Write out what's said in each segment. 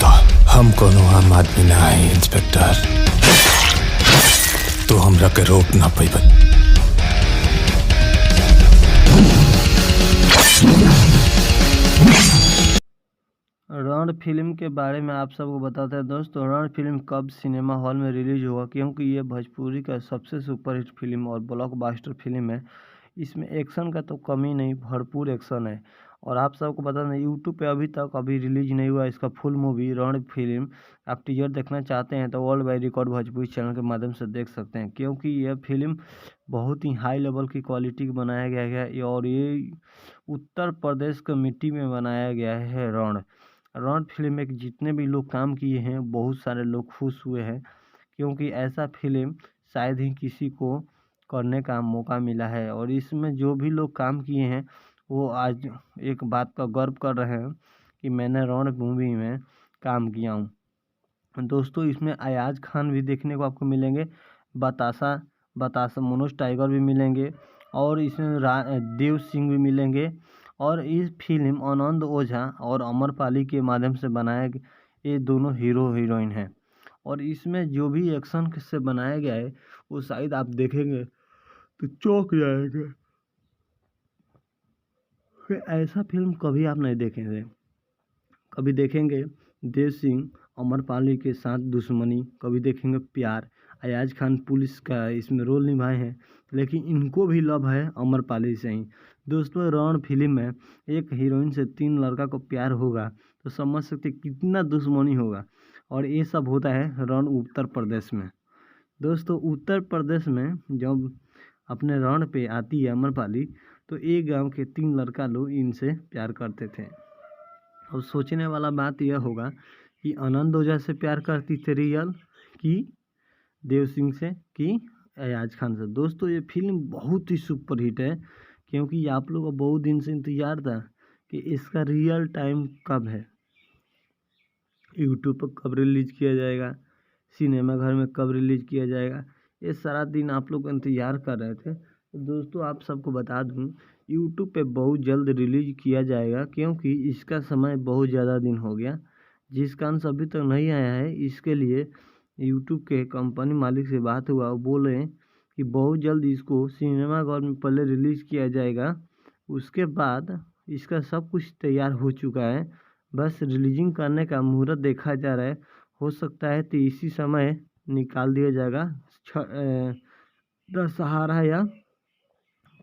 तो हम कोनो आम आदमी ना है इंस्पेक्टर, तो हमरा के रोक ना पाइबे। रण फिल्म के बारे में आप सबको बताते हैं दोस्तों। रण फिल्म कब सिनेमा हॉल में रिलीज हुआ, क्योंकि ये भोजपुरी का सबसे सुपरहिट फिल्म और ब्लॉकबस्टर फिल्म है। इसमें एक्शन का तो कमी नहीं, भरपूर एक्शन है। और आप सबको बता दें यूट्यूब पे अभी रिलीज नहीं हुआ इसका फुल मूवी रण फिल्म। आप टीजर देखना चाहते हैं तो world by record Bhojpuri channel के माध्यम से देख सकते हैं, क्योंकि यह फिल्म बहुत ही हाई लेवल की क्वालिटी की बनाया गया है और ये उत्तर प्रदेश के मिट्टी में बनाया गया है। रण फिल्म में जितने भी लोग काम किए हैं बहुत सारे लोग खुश हुए हैं, क्योंकि ऐसा फिल्म शायद ही किसी को करने का मौका मिला है। और इसमें जो भी लोग काम किए हैं वो आज एक बात का गर्व कर रहे हैं कि मैंने रण मूवी में काम किया हूँ। दोस्तों इसमें अयाज खान भी देखने को आपको मिलेंगे, बतासा मनोज टाइगर भी मिलेंगे और इसमें देव सिंह भी मिलेंगे। और इस फिल्म आनंद ओझा और अमरपाली के माध्यम से बनाया ये दोनों हीरो हीरोइन हैं। और इसमें जो भी एक्शन से बनाया गया है वो शायद आप देखेंगे तो चौंक जाएंगे। ऐसा फिल्म कभी आप नहीं देखेंगे। कभी देखेंगे देव सिंह अमरपाली के साथ दुश्मनी, कभी देखेंगे प्यार। अयाज खान पुलिस का इसमें रोल निभाए हैं, लेकिन इनको भी लव है अमरपाली से ही। दोस्तों रण फिल्म में एक हीरोइन से 3 लड़का को प्यार होगा तो समझ सकते कितना दुश्मनी होगा। और ये सब होता है रण उत्तर प्रदेश में। दोस्तों उत्तर प्रदेश में जब अपने रण पे आती है अमरपाली तो एक गांव के 3 लड़का लोग इनसे प्यार करते थे। अब सोचने वाला बात यह होगा कि आनंद ओझा से प्यार करती थी रियल, कि देव सिंह से, कि अयाज खान से। दोस्तों ये फिल्म बहुत ही सुपर हिट है, क्योंकि आप लोगों को बहुत दिन से इंतजार था कि इसका रियल टाइम कब है, यूट्यूब पर कब रिलीज किया जाएगा, सिनेमा घर में कब रिलीज किया जाएगा। ये सारा दिन आप लोग इंतजार कर रहे थे। तो दोस्तों आप सबको बता दूं यूट्यूब पे बहुत जल्द रिलीज किया जाएगा, क्योंकि इसका समय बहुत ज़्यादा दिन हो गया, जिस कारण अभी तक नहीं आया है। इसके लिए यूट्यूब के कंपनी मालिक से बात हुआ, वो बोले कि बहुत जल्द इसको सिनेमा घर में पहले रिलीज़ किया जाएगा, उसके बाद इसका सब कुछ तैयार हो चुका है, बस रिलीजिंग करने का मुहूर्त देखा जा रहा है। हो सकता है तो इसी समय निकाल दिया जाएगा, दशहरा या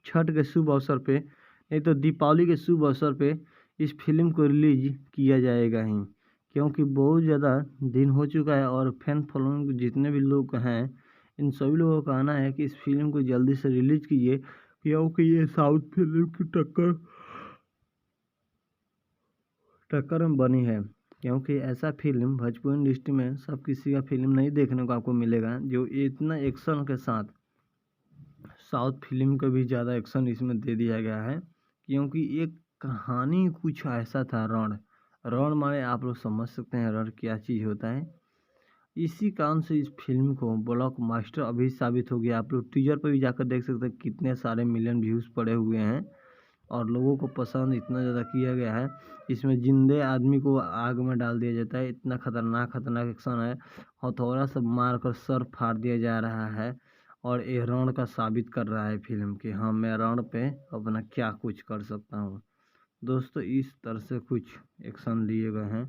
छठ के शुभ अवसर पे, नहीं तो दीपावली के शुभ अवसर पे इस फिल्म को रिलीज किया जाएगा ही, क्योंकि बहुत ज़्यादा दिन हो चुका है। और फैन फॉलोइंग जितने भी लोग हैं इन सभी लोगों का कहना है कि इस फिल्म को जल्दी से रिलीज कीजिए, क्योंकि ये साउथ फिल्म की टक्कर में बनी है। क्योंकि ऐसा फिल्म भोजपुरी इंडस्ट्री में सब किसी का फिल्म नहीं देखने को आपको मिलेगा जो इतना एक्शन के साथ, साउथ फिल्म का भी ज़्यादा एक्शन इसमें दे दिया गया है। क्योंकि एक कहानी कुछ ऐसा था, रण माने आप लोग समझ सकते हैं रण क्या चीज़ होता है। इसी कारण से इस फिल्म को ब्लॉकबस्टर अभी साबित हो गया। आप लोग टीजर पर भी जाकर देख सकते हैं कितने सारे मिलियन व्यूज़ पड़े हुए हैं और लोगों को पसंद इतना ज़्यादा किया गया है। इसमें जिंदे आदमी को आग में डाल दिया जाता है, इतना खतरनाक एक्शन है। हथौड़ा से मार कर सर फाड़ दिया जा रहा है और ये रण का साबित कर रहा है फिल्म कि हाँ मैं रण पे अपना क्या कुछ कर सकता हूँ। दोस्तों इस तरह से कुछ एक्शन लिए गए हैं।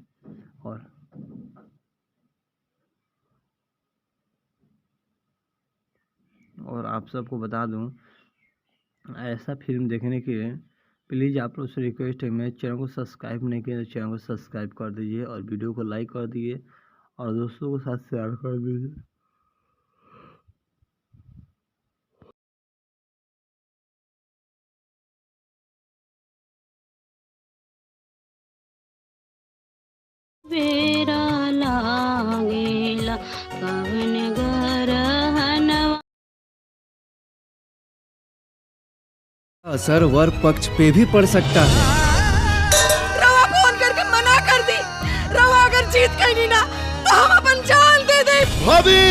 और आप सबको बता दूं ऐसा फिल्म देखने के लिए प्लीज़ आप लोग से रिक्वेस्ट है, मेरे चैनल को सब्सक्राइब नहीं किया तो चैनल को सब्सक्राइब कर दीजिए और वीडियो को लाइक कर दीजिए और दोस्तों के साथ शेयर कर दीजिए। वेरा लागेला कवन गरहनवा। असर वर पक्ष पे भी पड़ सकता है। रवा फोन करके मना कर दी, रवा अगर जीत गई ना तो हम अपन जान दे दे। भाभी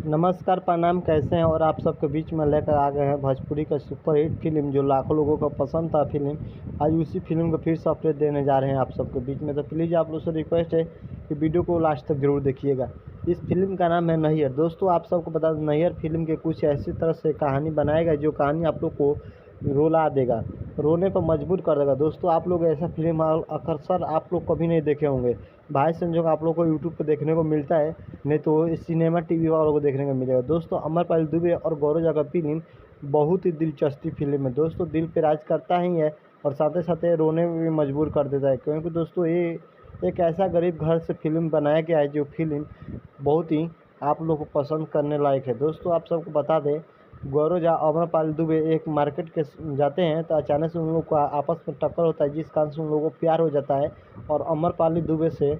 नमस्कार, प्रणाम, कैसे हैं? और आप सबके बीच में लेकर आ गए हैं भोजपुरी का सुपरहिट फिल्म जो लाखों लोगों को पसंद था फिल्म। आज उसी फिल्म को फिर से अपडेट देने जा रहे हैं आप सबके बीच में। तो प्लीज़ आप लोग से रिक्वेस्ट है कि वीडियो को लास्ट तक जरूर देखिएगा। इस फिल्म का नाम है नैयर। दोस्तों आप सबको बता दें, नैयर फिल्म के कुछ ऐसी तरह से कहानी बनाएगा जो कहानी आप लोग को रुला देगा, रोने पर मजबूर कर देगा। दोस्तों आप लोग ऐसा फिल्म अक्सर आप लोग कभी नहीं देखे होंगे। भाई संजोग आप लोग को यूट्यूब पर देखने को मिलता है, नहीं तो सिनेमा टीवी वालों को देखने को मिलेगा। दोस्तों अमरपाली दुबे और गौरव का फिल्म बहुत ही दिलचस्पी फिल्म है। दोस्तों दिल पे राज करता ही है और साथ ही साथ रोने में भी मजबूर कर देता है, क्योंकि दोस्तों ये एक ऐसा गरीब घर से फिल्म बनाया गया है जो फिल्म बहुत ही आप लोग को पसंद करने लायक है। दोस्तों आप सबको बता दें, गौरव और अमरपाली दुबे एक मार्केट के जाते हैं तो अचानक से उन लोग का आपस में टक्कर होता है, जिस कारण से उन लोगों को प्यार हो जाता है और अमरपाली दुबे से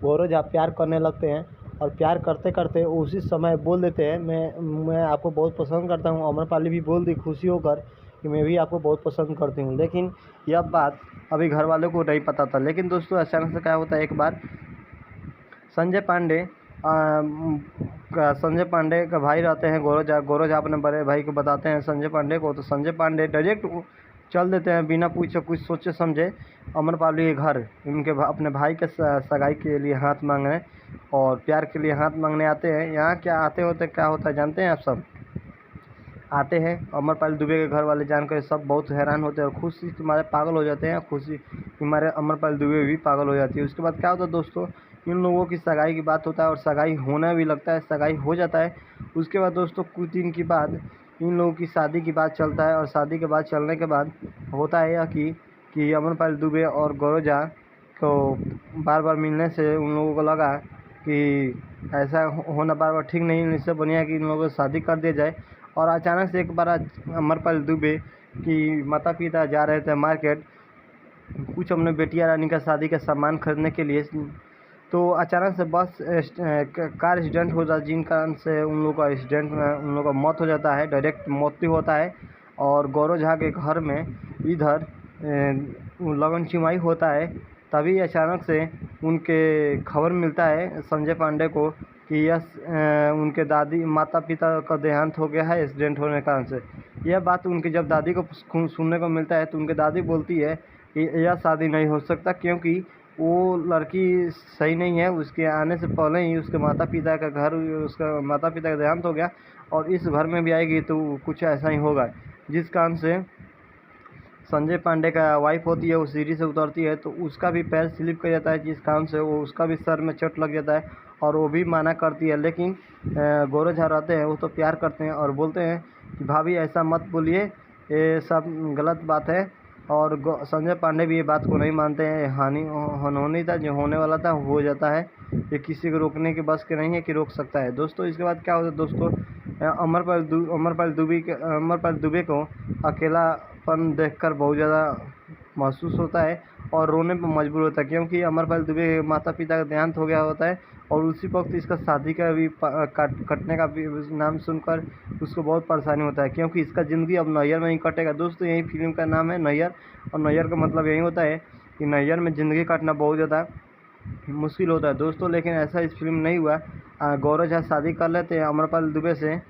गौरव प्यार करने लगते हैं। और प्यार करते करते उसी समय बोल देते हैं, मैं आपको बहुत पसंद करता हूँ। अमरपाली भी बोल दी खुशी होकर कि मैं भी आपको बहुत पसंद करती हूँ। लेकिन यह बात अभी घर वालों को नहीं पता था। लेकिन दोस्तों अचानक से क्या होता है, एक बार संजय पांडे का भाई रहते हैं गौरव अपने बड़े भाई को बताते हैं संजय पांडे को। तो संजय पांडे डायरेक्ट चल देते हैं बिना पूछे कुछ सोचे समझे अमरपाली के घर, उनके अपने भाई के सगाई के लिए हाथ मांगने और प्यार के लिए हाथ मांगने आते हैं। यहाँ क्या क्या होता है जानते हैं आप सब? आते हैं अमरपाली दुबे के घर वाले जानकर सब बहुत हैरान होते हैं और खुशी के मारे पागल हो जाते हैं। खुशी के मारे अमरपाली दुबे भी पागल हो जाती है। उसके बाद क्या होता है दोस्तों, इन लोगों की सगाई की बात होता है और सगाई होना भी लगता है, सगाई हो जाता है। उसके बाद दोस्तों कुछ दिन के बाद इन लोगों की शादी की बात चलता है और शादी के बाद चलने के बाद होता है यह कि अमरपाली दुबे और गौरव को बार बार मिलने से उन लोगों को लगा कि ऐसा होना बार बार ठीक नहीं, इससे बढ़िया कि इन लोगों को शादी कर दिया जाए। और अचानक से एक बार अमरपाली दुबे की माता पिता जा रहे थे मार्केट कुछ अपने बेटिया रानी का शादी का सामान खरीदने के लिए। तो अचानक से बस कार एक्सीडेंट हो जाता है, जिन कारण से उन लोगों का एक्सीडेंट में उन लोगों का मौत हो जाता है, डायरेक्ट मौत भी होता है। और गौरव झा के घर में इधर लगन चिमाई होता है। तभी अचानक से उनके खबर मिलता है संजय पांडे को कि यह उनके दादी माता पिता का देहांत हो गया है एक्सीडेंट होने के कारण से। यह बात उनकी जब दादी को सुनने को मिलता है तो उनकी दादी बोलती है कि यह शादी नहीं हो सकता, क्योंकि वो लड़की सही नहीं है। उसके आने से पहले ही उसके माता पिता का देहांत हो गया और इस घर में भी आएगी तो कुछ ऐसा ही होगा। जिस कारण से संजय पांडे का वाइफ होती है वो सीढ़ी से उतरती है तो उसका भी पैर स्लिप कर जाता है, जिस कारण से वो उसका भी सर में चोट लग जाता है और वो भी माना करती है। लेकिन गौरव झा रहते हैं वो तो प्यार करते हैं और बोलते हैं कि भाभी ऐसा मत बोलिए, ये सब गलत बात है। और संजय पांडे भी ये बात को नहीं मानते हैं। होनी था, जो होने वाला था हो जाता है, ये किसी को रोकने के बस के नहीं है कि रोक सकता है। दोस्तों इसके बाद क्या होता है दोस्तों, अमरपाली दुबे को अकेलापन देखकर बहुत ज़्यादा महसूस होता है और रोने पर मजबूर होता है, क्योंकि अमरपाली दुबे के माता पिता का देहांत हो गया होता है और उसी वक्त इसका शादी का भी कटने का भी नाम सुनकर उसको बहुत परेशानी होता है, क्योंकि इसका ज़िंदगी अब नैयर में ही कटेगा। दोस्तों यही फिल्म का नाम है नैयर और नैयर का मतलब यही होता है कि नैयर में ज़िंदगी काटना बहुत ज़्यादा मुश्किल होता है दोस्तों। लेकिन ऐसा इस फिल्म में नहीं हुआ। गौरव झा शादी कर लेते हैं, अमरपाली दुबे से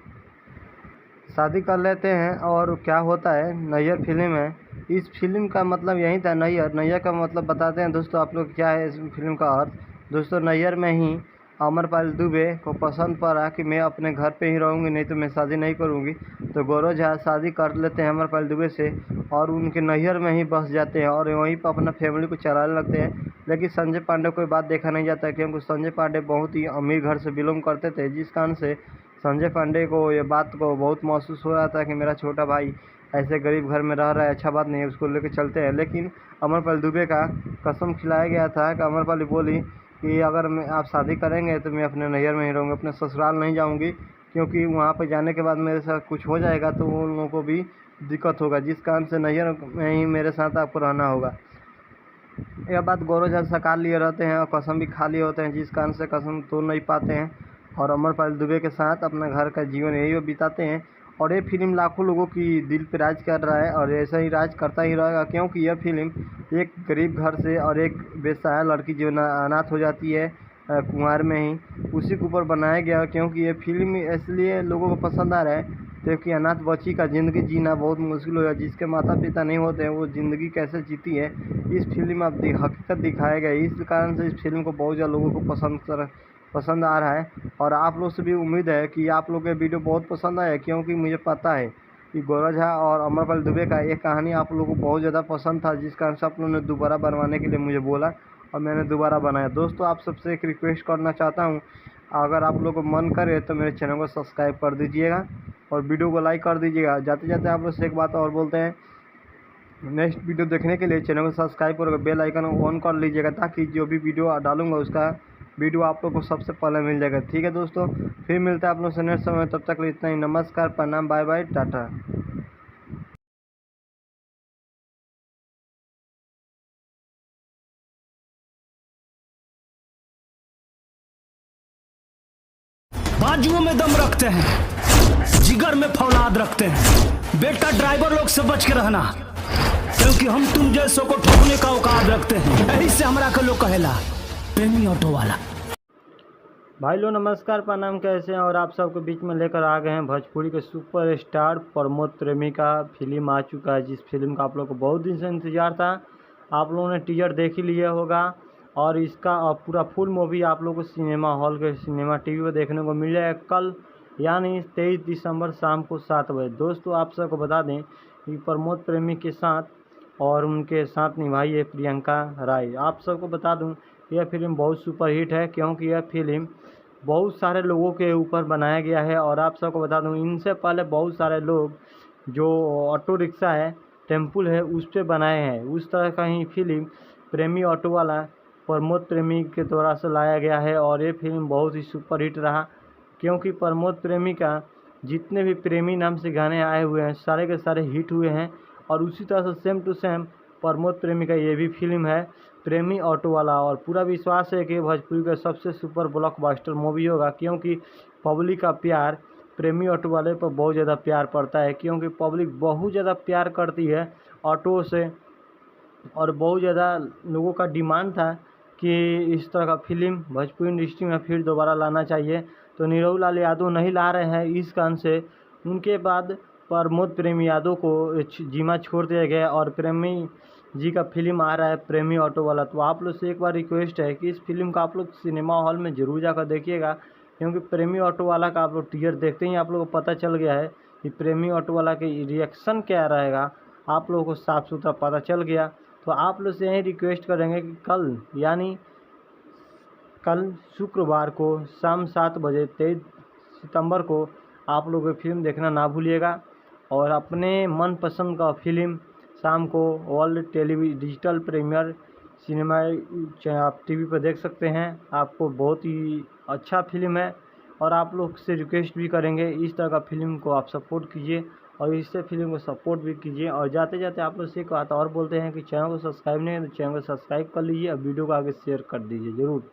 शादी कर लेते हैं। और क्या होता है नैयर फिल्म में, इस फिल्म का मतलब यही था नैयर का मतलब बताते हैं दोस्तों आप लोग क्या है इस फिल्म का अर्थ। दोस्तों नैयर में ही अमरपाली दुबे को पसंद पड़ा कि मैं अपने घर पे ही रहूँगी, नहीं तो मैं शादी नहीं करूँगी। तो गौरव झा शादी कर लेते हैं अमरपाली दुबे से और उनके नैयर में ही बस जाते हैं और वहीं पर अपना फैमिली को चलाने लगते हैं। लेकिन संजय पांडे को बात देखा नहीं जाता है, क्योंकि संजय पांडे बहुत ही अमीर घर से बिलोंग करते थे, जिस कारण से संजय पांडे को ये बात को बहुत महसूस हो रहा था कि मेरा छोटा भाई ऐसे गरीब घर में रह रहा है, अच्छा बात नहीं है, उसको लेकर चलते हैं। लेकिन अमरपाली दुबे का कसम खिलाया गया था कि अमरपाली बोली कि अगर आप शादी करेंगे तो मैं अपने नैयर में ही रहूँगी, अपने ससुराल नहीं जाऊँगी, क्योंकि वहाँ पर जाने के बाद मेरे साथ कुछ हो जाएगा तो उन लोगों को भी दिक्कत होगा, जिस कारण से नैयर में ही मेरे साथ आपको रहना होगा। यह बात गौरव झा सकार लिए रहते हैं और कसम भी खा लिए होते हैं, जिस कारण से कसम तोड़ नहीं पाते हैं और अमरपाली दुबे के साथ अपना घर का जीवन यही बिताते हैं। और ये फिल्म लाखों लोगों की दिल पे राज कर रहा है और ऐसा ही राज करता ही रहेगा, क्योंकि यह फिल्म एक गरीब घर से और एक बेसहारा लड़की जो अनाथ हो जाती है कुंवार में ही उसी के ऊपर बनाया गया, क्योंकि ये फिल्म इसलिए लोगों को पसंद आ रहा है क्योंकि अनाथ बच्ची का ज़िंदगी जीना बहुत मुश्किल हो गया। जिसके माता पिता नहीं होते हैं वो ज़िंदगी कैसे जीती है, इस फिल्म में अब हकीकत दिखाया गया है। इस कारण से इस फिल्म को बहुत ज़्यादा लोगों को पसंद आ रहा है। और आप लोग से भी उम्मीद है कि आप लोग के वीडियो बहुत पसंद आया, क्योंकि मुझे पता है कि गौरव झा और अमरपाली दुबे का एक कहानी आप लोगों को बहुत ज़्यादा पसंद था, जिस कारण से आप लोगों ने दोबारा बनवाने के लिए मुझे बोला और मैंने दोबारा बनाया। दोस्तों, आप सबसे एक रिक्वेस्ट करना चाहता हूँ, अगर आप लोग को मन करे तो मेरे चैनल को सब्सक्राइब कर दीजिएगा और वीडियो को लाइक कर दीजिएगा। जाते जाते आप लोग से एक बात और बोलते हैं, नेक्स्ट वीडियो देखने के लिए चैनल को सब्सक्राइब कर बेल आइकन ऑन कर लीजिएगा, ताकि जो भी वीडियो डालूंगा उसका वीडियो आप लोग को सबसे पहले मिल जाएगा। ठीक है दोस्तों, फिर मिलता है आप लोग से नेक्स्ट समय। तब तक इतना ही। नमस्कार, प्रणाम, बाय बाय, टाटा। बाजुओं में दम रखते हैं, जिगर में फौलाद रखते हैं। बेटा ड्राइवर लोग से बच के रहना, क्योंकि हम तुम जैसों को ठोकने का औकात रखते हैं। यही से हमरा के लोग कहेला प्रेमी ऑटो वाला। भाई लोग नमस्कार, प्रणाम, कैसे हैं? और आप सबके बीच में लेकर आ गए हैं भोजपुरी के सुपर स्टार प्रमोद प्रेमी का फिल्म आ चुका है, जिस फिल्म का आप लोग को बहुत दिन से इंतजार था। आप लोगों ने टीजर देख ही लिया होगा और इसका पूरा फुल मूवी आप लोग को सिनेमा हॉल के सिनेमा टीवी पर देखने को मिल जाएगा कल, यानी 23 दिसंबर शाम को 7 बजे। दोस्तों, आप सबको बता दें कि प्रमोद प्रेमी के साथ और उनके साथ निभाई है प्रियंका राय। आप सबको बता दूं, यह फिल्म बहुत सुपरहिट है, क्योंकि यह फिल्म बहुत सारे लोगों के ऊपर बनाया गया है। और आप सबको बता दूं, इनसे पहले बहुत सारे लोग जो ऑटो रिक्शा है, टेम्पुल है, उस पर बनाए हैं। उस तरह का ही फिल्म प्रेमी ऑटो वाला प्रमोद प्रेमी के द्वारा से लाया गया है और ये फिल्म बहुत ही सुपरहिट रहा, क्योंकि प्रमोद प्रेमी का जितने भी प्रेमी नाम से गाने आए हुए हैं सारे के सारे हिट हुए हैं। और उसी तरह से सेम टू सेम प्रमोद प्रेमी का ये भी फिल्म है प्रेमी ऑटो वाला। और पूरा विश्वास है कि भोजपुरी का सबसे सुपर ब्लॉकबस्टर मूवी होगा, क्योंकि पब्लिक का प्यार प्रेमी ऑटो वाले पर बहुत ज़्यादा प्यार पड़ता है, क्योंकि पब्लिक बहुत ज़्यादा प्यार करती है ऑटो से। और बहुत ज़्यादा लोगों का डिमांड था कि इस तरह का फिल्म भोजपुरी इंडस्ट्री में फिर दोबारा लाना चाहिए, तो नीरव लाल यादव नहीं ला रहे हैं। इस कारण से उनके बाद प्रमोद प्रेमी यादव को जिम्मा छोड़ दिया गया और प्रेमी जी का फिल्म आ रहा है प्रेमी ऑटो वाला। तो आप लोग से एक बार रिक्वेस्ट है कि इस फिल्म का आप लोग सिनेमा हॉल में ज़रूर जाकर देखिएगा, क्योंकि प्रेमी ऑटो वाला का आप लोग टीजर देखते ही आप लोगों को पता चल गया है कि प्रेमी ऑटो वाला के रिएक्शन क्या रहेगा, आप लोगों को साफ सुथरा पता चल गया। तो आप लोग से यही रिक्वेस्ट करेंगे कि कल, यानी कल शुक्रवार को शाम 7 बजे 23 सितंबर को आप लोग ये फिल्म देखना ना भूलिएगा। और अपने मनपसंद का फिल्म शाम को वर्ल्ड डिजिटल प्रीमियर सिनेमा आप टीवी पर देख सकते हैं। आपको बहुत ही अच्छा फिल्म है और आप लोग से रिक्वेस्ट भी करेंगे इस तरह का फिल्म को आप सपोर्ट कीजिए और इससे फिल्म को सपोर्ट भी कीजिए। और जाते जाते आप लोग से एक बात और बोलते हैं कि चैनल को सब्सक्राइब नहीं है तो चैनल को सब्सक्राइब कर लीजिए और वीडियो को आगे शेयर कर दीजिए ज़रूर।